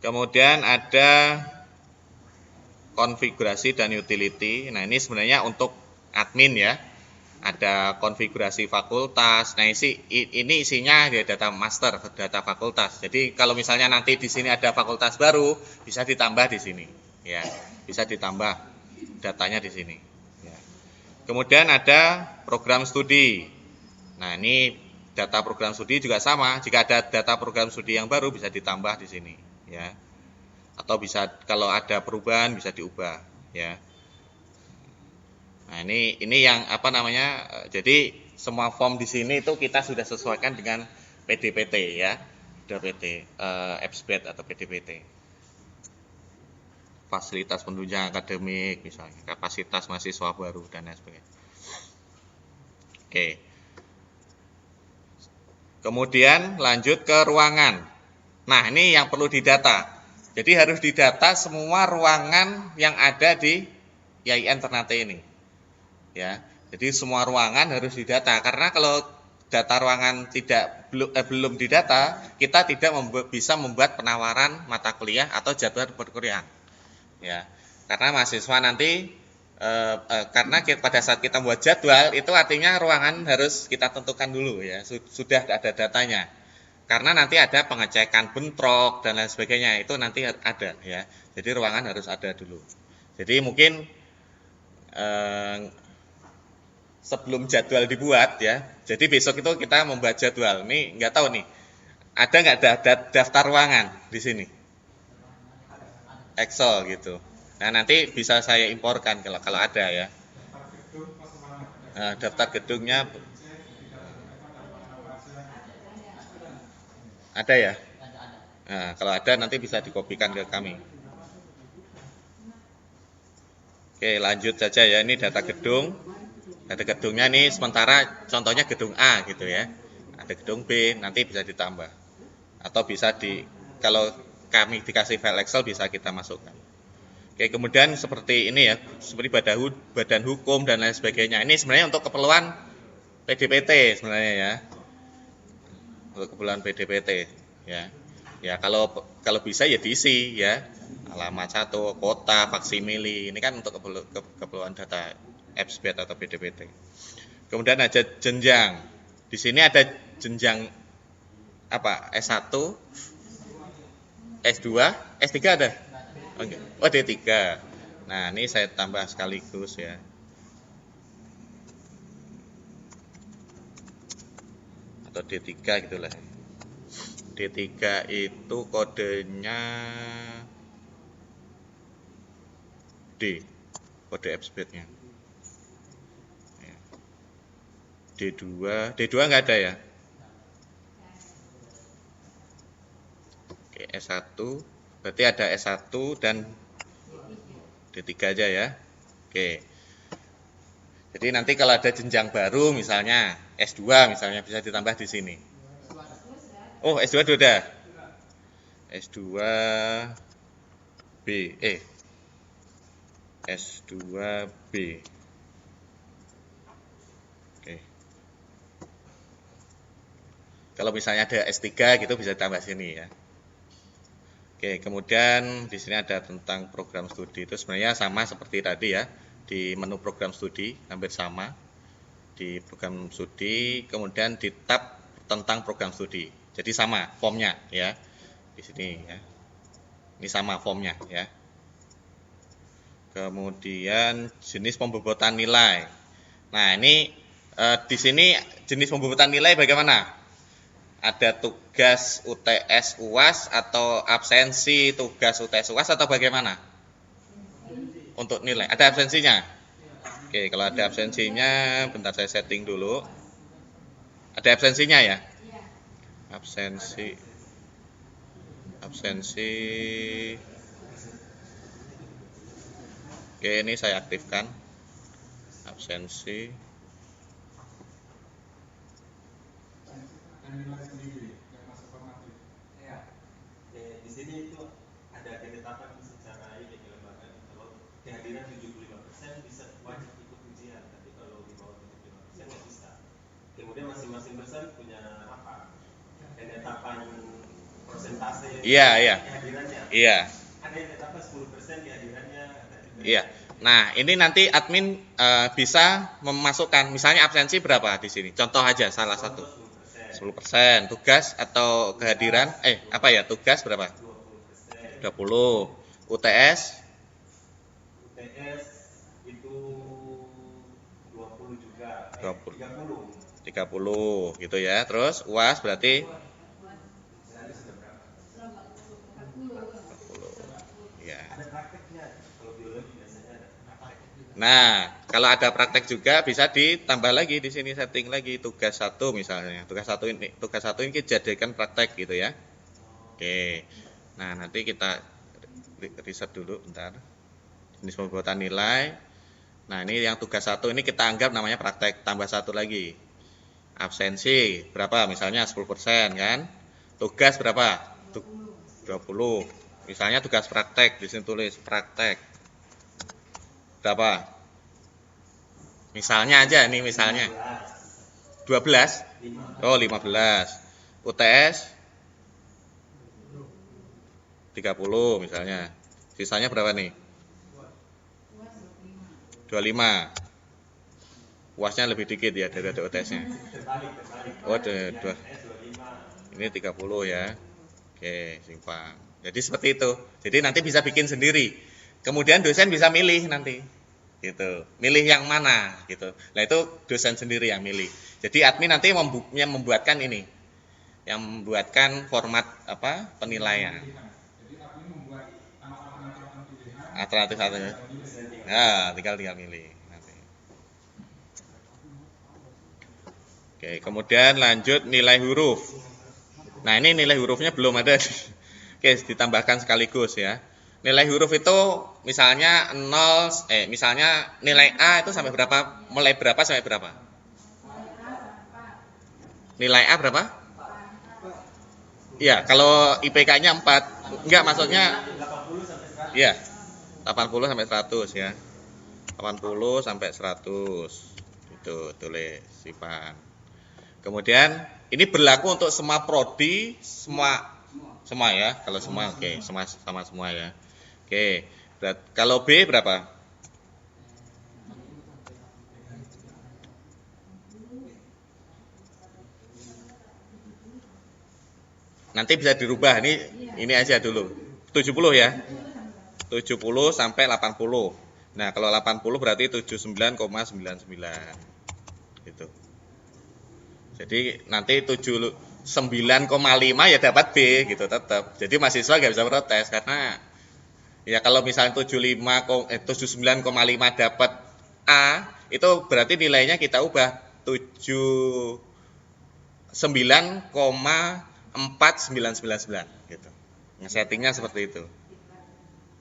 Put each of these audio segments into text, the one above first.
Kemudian ada konfigurasi dan utility. Nah, ini sebenarnya untuk admin ya. Ada konfigurasi fakultas. Nah, ini isinya ya data master, data fakultas. Jadi kalau misalnya nanti di sini ada fakultas baru, bisa ditambah di sini. Ya, bisa ditambah datanya di sini. Ya. Kemudian ada program studi. Nah, ini data program studi juga sama. Jika ada data program studi yang baru, bisa ditambah di sini. Ya. Atau bisa kalau ada perubahan bisa diubah. Ya. Nah, ini yang apa namanya? Jadi semua form di sini itu kita sudah sesuaikan dengan PDPT ya. PDPT, EBSBET atau PDPT. Fasilitas penunjang akademik misalnya, kapasitas mahasiswa baru dan lain sebagainya. Oke. Kemudian lanjut ke ruangan. Nah, ini yang perlu didata. Jadi harus didata semua ruangan yang ada di IAIN Ternate ini. Ya, jadi semua ruangan harus didata karena kalau data ruangan belum didata, kita tidak bisa membuat penawaran mata kuliah atau jadwal perkuliahan. Ya, karena mahasiswa nanti karena pada saat kita membuat jadwal itu artinya ruangan harus kita tentukan dulu ya, sudah ada datanya. Karena nanti ada pengecekan bentrok dan lain sebagainya, itu nanti ada ya. Jadi ruangan harus ada dulu. Jadi mungkin sebelum jadwal dibuat ya. Jadi besok itu kita membuat jadwal. Nih nggak tahu nih, ada nggak daftar ruangan di sini? Excel gitu. Nah nanti bisa saya imporkan kalau ada ya. Nah, daftar gedungnya ada ya. Nah, kalau ada nanti bisa dikopikan ke kami. Oke lanjut saja ya, ini data gedung. Data gedungnya nih sementara contohnya gedung A gitu ya. Ada gedung B, nanti bisa ditambah. Atau bisa kalau kami dikasih file Excel bisa kita masukkan. Oke, kemudian seperti ini ya, seperti badan hukum dan lain sebagainya. Ini sebenarnya untuk keperluan PDPT sebenarnya ya. Untuk keperluan PDPT ya. Ya kalau bisa ya diisi ya. Alamat 1, kota, faksimili. Ini kan untuk keperluan data EBSBET atau PDPT. Kemudian ada jenjang. Di sini ada jenjang apa? S1, S2, S3 ada? Oh, D3. Nah, ini saya tambah sekaligus ya. Atau D3 gitulah. D3 itu kodenya D. Kode EBSBET-nya. D2 nggak ada ya? Oke, S1 berarti ada S1 dan D3 aja ya. Oke. Jadi nanti kalau ada jenjang baru misalnya S2 misalnya bisa ditambah di sini. Oh, S2 sudah. S2 B S2 B. Oke. Kalau misalnya ada S3 gitu bisa tambah sini ya. Oke, kemudian di sini ada tentang program studi. Itu sebenarnya sama seperti tadi ya. Di menu program studi hampir sama. Di program studi, kemudian di tab tentang program studi. Jadi sama formnya ya. Di sini ya. Ini sama formnya ya. Kemudian jenis pembobotan nilai. Nah, ini di sini jenis pembobotan nilai bagaimana? Ada tugas UTS UAS atau absensi tugas UTS UAS atau bagaimana? Untuk nilai, ada absensinya? Oke, kalau ada absensinya, bentar saya setting dulu. Ada absensinya ya? Absensi. Oke, ini saya aktifkan. Absensi. Di sini itu ada ketetapan secara ini kelembagaan. Kalau kehadiran 75% bisa wajib ikut ujian, tapi kalau di bawah 75% nggak bisa. Kemudian masing-masing dosen punya apa? Ketetapan persentase Iya. kehadirannya. Iya. Ada yang tetapkan 10% kehadirannya, ada juga Iya. Nah, ini nanti admin bisa memasukkan misalnya absensi berapa di sini. Contoh aja salah satu. 10%. Tugas atau kehadiran apa ya? Tugas berapa? 20%. 20. UTS UTS itu 20 juga. 20. 30. 30 gitu ya. Terus UAS berarti Misalnya sudah berapa? 40. Ya. Ada prakteknya. Kalau biologi biasanya ada praktek juga. Nah, kalau ada praktek juga bisa ditambah lagi di sini setting lagi tugas 1 misalnya. Tugas 1 ini jadikan praktek gitu ya. Oke. Nah, nanti kita riset dulu bentar. Jenis pembuatan nilai. Nah, ini yang tugas 1 ini kita anggap namanya praktek, tambah 1 lagi. Absensi berapa? Misalnya 10% kan? Tugas berapa? 20. Misalnya tugas praktek, di sini tulis praktek. Berapa? Misalnya aja nih misalnya. 12. Oh, 15. UTS 30 misalnya. Sisanya berapa nih? 25. UASnya lebih dikit ya dari UTS-nya. Oh, ini 30 ya. Oke, simpang. Jadi seperti itu. Jadi nanti bisa bikin sendiri. Kemudian dosen bisa milih nanti. Gitu. Milih yang mana gitu. Nah, itu dosen sendiri yang milih. Jadi admin nanti yang membuatkan ini. Yang membuatkan format penilaian. Alternatif satu. Nah, tinggal milih nanti. Oke, kemudian lanjut nilai huruf. Nah, ini nilai hurufnya belum ada. Oke, ditambahkan sekaligus ya. Nilai huruf itu misalnya misalnya nilai A itu sampai berapa? Mulai berapa sampai berapa? Nilai A berapa? Iya, kalau IPK-nya 4. Enggak, maksudnya 80 sampai 100. iya. 80 sampai 100 ya. 80 sampai 100. Itu tulis Sipan. Kemudian ini berlaku untuk semua prodi, semua ya. Kalau semua oke, sama semua ya. Oke. Kalau B berapa? Nanti bisa dirubah. Ini aja dulu. 70 ya. 70 sampai 80. Nah, kalau 80 berarti 79,99. Gitu. Jadi nanti 79,5 ya dapat B gitu tetap. Jadi mahasiswa nggak bisa protes karena ya kalau misalnya 79,5 dapat A, itu berarti nilainya kita ubah 79,4999 gitu. Settingnya seperti itu.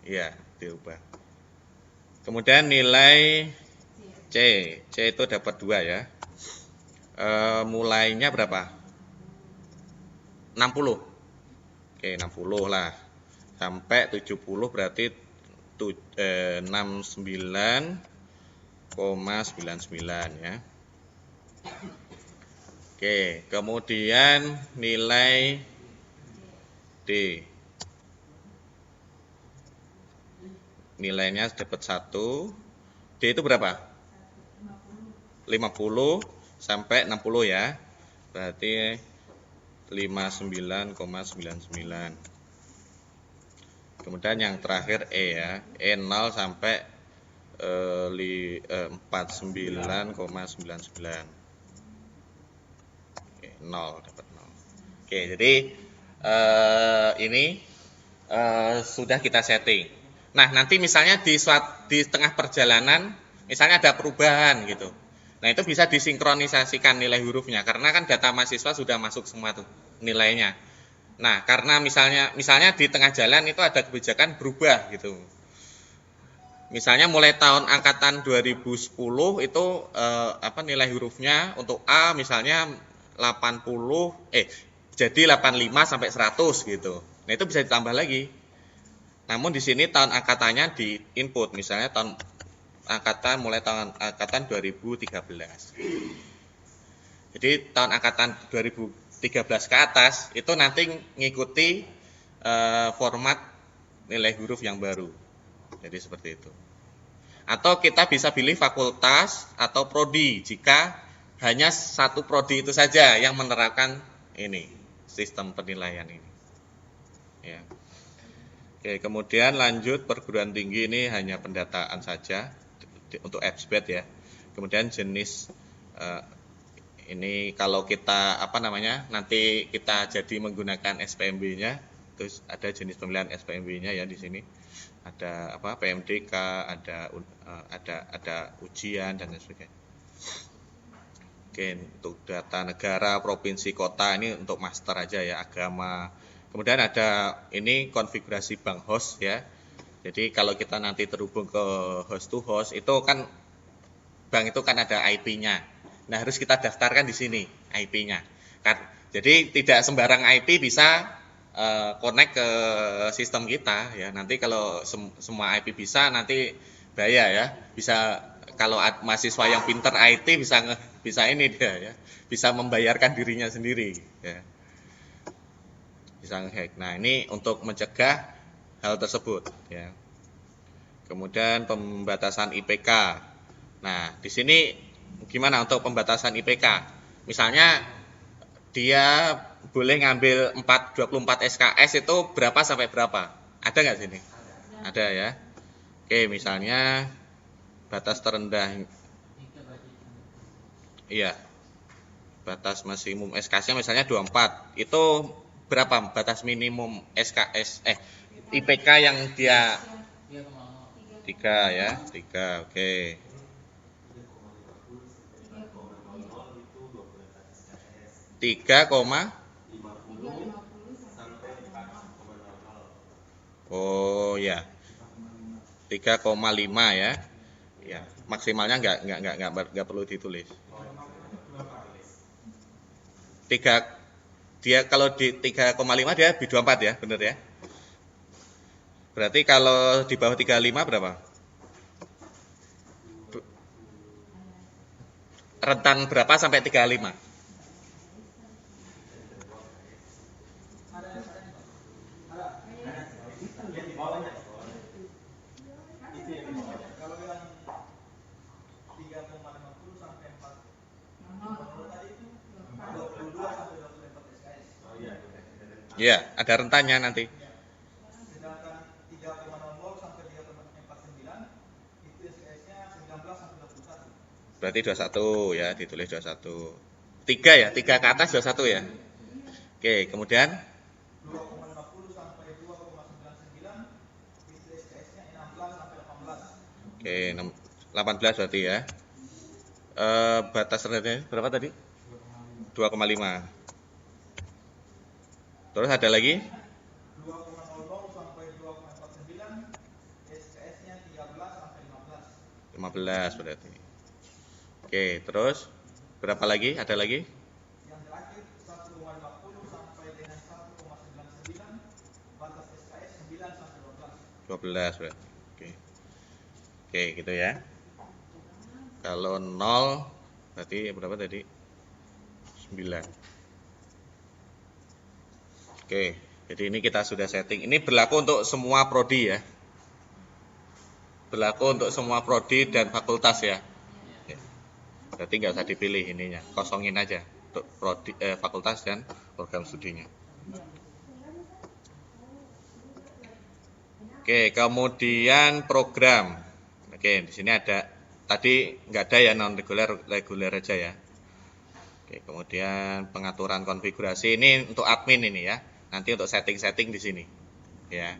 Iya, diubah. Kemudian nilai C itu dapat 2 ya. Mulainya berapa? 60. Oke, 60 lah. Sampai 70 berarti 69,99 ya. Oke, kemudian nilai D. Nilainya dapat 1. D itu berapa? 50 sampai 60 ya. Berarti 59,99. Kemudian yang terakhir E ya. E 0 sampai 49,99. Oke, 0 dapat 0. Oke, jadi ini sudah kita setting. Nah, nanti misalnya di tengah perjalanan misalnya ada perubahan gitu. Nah, itu bisa disinkronisasikan nilai hurufnya karena kan data mahasiswa sudah masuk semua tuh nilainya. Nah, karena misalnya di tengah jalan itu ada kebijakan berubah gitu. Misalnya mulai tahun angkatan 2010 itu nilai hurufnya untuk A misalnya 80 jadi 85 sampai 100 gitu. Nah, itu bisa ditambah lagi. Namun di sini tahun angkatannya di input misalnya mulai tahun angkatan 2013. Jadi tahun angkatan 2013 ke atas itu nanti ngikuti format nilai huruf yang baru. Jadi seperti itu. Atau kita bisa pilih fakultas atau prodi jika hanya satu prodi itu saja yang menerapkan ini sistem penilaian ini. Ya. Oke, kemudian lanjut perguruan tinggi ini hanya pendataan saja untuk EBSBET ya. Kemudian jenis ini kalau kita nanti kita jadi menggunakan SPMB-nya, terus ada jenis pemilihan SPMB-nya ya di sini. Ada PMDK, ada ujian dan sebagainya. Oke, untuk data negara, provinsi, kota ini untuk master aja ya, agama. Kemudian ada ini konfigurasi bank host ya. Jadi kalau kita nanti terhubung ke host to host itu kan bank itu kan ada IP-nya. Nah, harus kita daftarkan di sini IP-nya. Jadi tidak sembarang IP bisa connect ke sistem kita ya. Nanti kalau semua IP bisa nanti bahaya ya. Bisa kalau mahasiswa yang pinter IT bisa ini dia ya. Bisa membayarkan dirinya sendiri ya. Bisa ngehack. Nah, ini untuk mencegah hal tersebut ya. Kemudian pembatasan IPK. Nah, di sini gimana untuk pembatasan IPK? Misalnya dia boleh ngambil 24 SKS itu berapa sampai berapa? Ada nggak sini? Ada ya. Oke, misalnya batas terendah. Iya. Batas maksimum SKS-nya misalnya 24. Itu berapa batas minimum SKS IPK yang dia 3 ya, 3. Oke. 3,50 Oh ya. 3,5 ya. Ya, maksimalnya nggak perlu ditulis. 3 dia kalau di 3,5 dia B24 ya, benar ya? Berarti kalau di bawah 35 berapa? Rentan berapa sampai 35? Ya, ada rentannya nanti. Sedangkan 3,00 sampai 3,49 itu SKS-nya 19 sampai 21. Berarti 21 ya, ditulis 21. 3 ya, 3 ke atas 21 ya. Oke, kemudian 2,50 sampai 2,99 itu SKS-nya 16 sampai 18. Oke, 18 berarti ya. Batas rendahnya berapa tadi? 2,5. Terus ada lagi? 2,00 sampai 2,49 SKS-nya 13 sampai 15. 15 berarti. Oke, terus berapa lagi? Ada lagi? Yang terakhir 1,50 sampai dengan 1,99 batas SKS 9 sampai 12 berarti. Oke. Oke, gitu ya. Kalau 0 berarti berapa tadi? 9. Oke, jadi ini kita sudah setting. Ini berlaku untuk semua prodi ya. Berlaku untuk semua prodi dan fakultas ya. Berarti nggak usah dipilih ininya, kosongin aja untuk prodi, fakultas dan program studinya. Oke, kemudian program. Oke, di sini ada tadi nggak ada ya non reguler, reguler aja ya. Oke, kemudian pengaturan konfigurasi ini untuk admin ini ya. Nanti untuk setting-setting di sini, ya.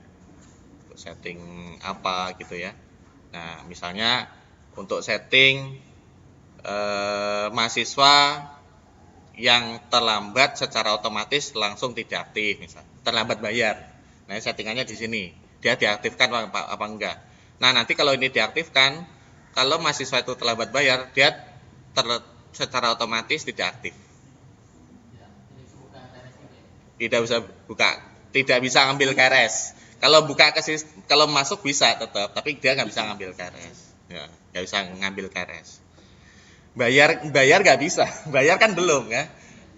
Untuk setting apa gitu ya. Nah, misalnya untuk setting mahasiswa yang terlambat secara otomatis langsung tidak aktif, misalnya terlambat bayar. Nah, settingannya di sini. Dia diaktifkan apa enggak. Nah, nanti kalau ini diaktifkan, kalau mahasiswa itu terlambat bayar, dia secara otomatis tidak aktif. Tidak bisa buka, tidak bisa ngambil KRS. Kalau buka kalau masuk bisa tetap, tapi dia nggak bisa ngambil KRS. Ya, nggak bisa ngambil KRS. Bayar nggak bisa, bayar kan belum ya.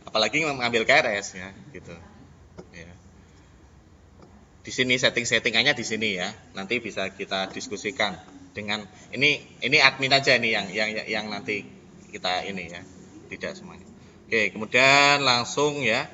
Apalagi mengambil KRS ya, gitu. Ya. Di sini settingannya di sini ya. Nanti bisa kita diskusikan dengan ini admin aja nih yang nanti kita ini ya. Tidak semuanya. Oke, kemudian langsung ya